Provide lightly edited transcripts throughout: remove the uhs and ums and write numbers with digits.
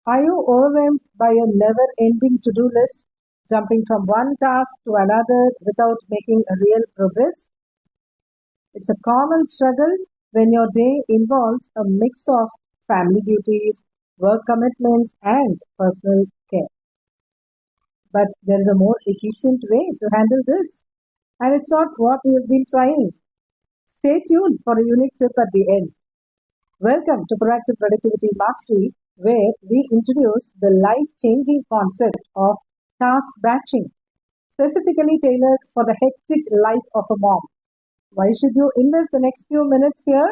Are you overwhelmed by a never-ending to-do list, jumping from one task to another without making a real progress? It's a common struggle when your day involves a mix of family duties, work commitments, and personal care. But there is a more efficient way to handle this, and it's not what we have been trying. Stay tuned for a unique tip at the end. Welcome to Proactive Productivity Mastery, where we introduce the life-changing concept of task batching, specifically tailored for the hectic life of a mom. Why should you invest the next few minutes here?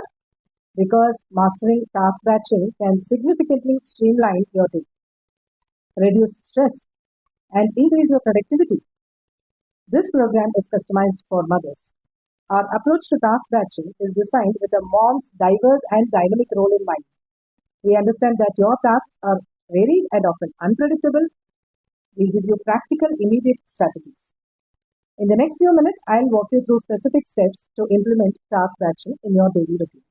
Because mastering task batching can significantly streamline your day, reduce stress, and increase your productivity. This program is customized for mothers. Our approach to task batching is designed with a mom's diverse and dynamic role in mind. We understand that your tasks are varied and often unpredictable. We give you practical, immediate strategies. In the next few minutes, I'll walk you through specific steps to implement task batching in your daily routine.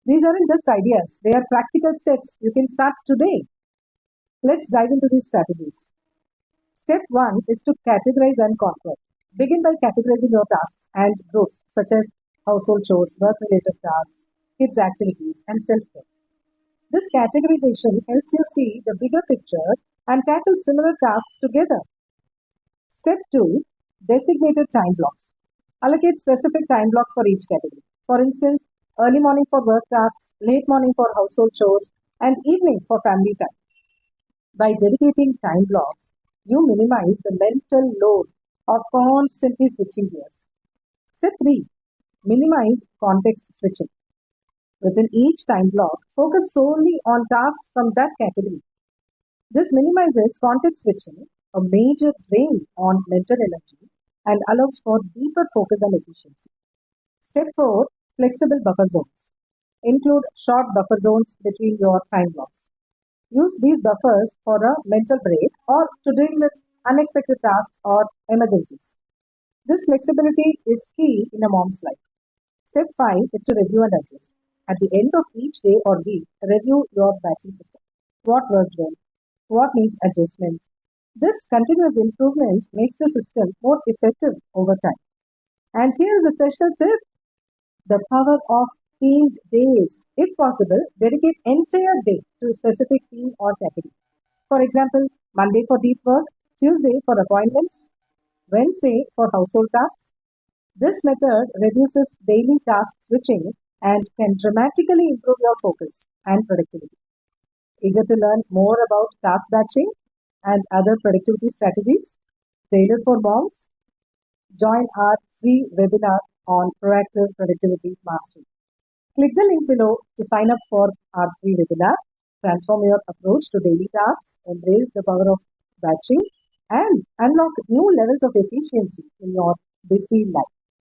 These aren't just ideas, they are practical steps you can start today. Let's dive into these strategies. Step 1 is to categorize and conquer. Begin by categorizing your tasks and groups such as household chores, work-related tasks, kids' activities, and self-care. This categorization helps you see the bigger picture and tackle similar tasks together. Step 2, designated time blocks. Allocate specific time blocks for each category. For instance, early morning for work tasks, late morning for household chores, and evening for family time. By dedicating time blocks, you minimize the mental load of constantly switching gears. Step 3, minimize context switching. Within each time block, focus solely on tasks from that category. This minimizes context switching, a major drain on mental energy, and allows for deeper focus and efficiency. Step 4, flexible buffer zones. Include short buffer zones between your time blocks. Use these buffers for a mental break or to deal with unexpected tasks or emergencies. This flexibility is key in a mom's life. Step 5 is to review and adjust. At the end of each day or week, review your batching system. What worked well? What needs adjustment? This continuous improvement makes the system more effective over time. And here is a special tip: the power of themed days. If possible, dedicate entire day to a specific theme or category. For example, Monday for deep work, Tuesday for appointments, Wednesday for household tasks. This method reduces daily task switching and can dramatically improve your focus and productivity. Eager to learn more about task batching and other productivity strategies tailored for moms? Join our free webinar on Proactive Productivity Mastery. Click the link below to sign up for our free webinar. Transform your approach to daily tasks, embrace the power of batching, and unlock new levels of efficiency in your busy life.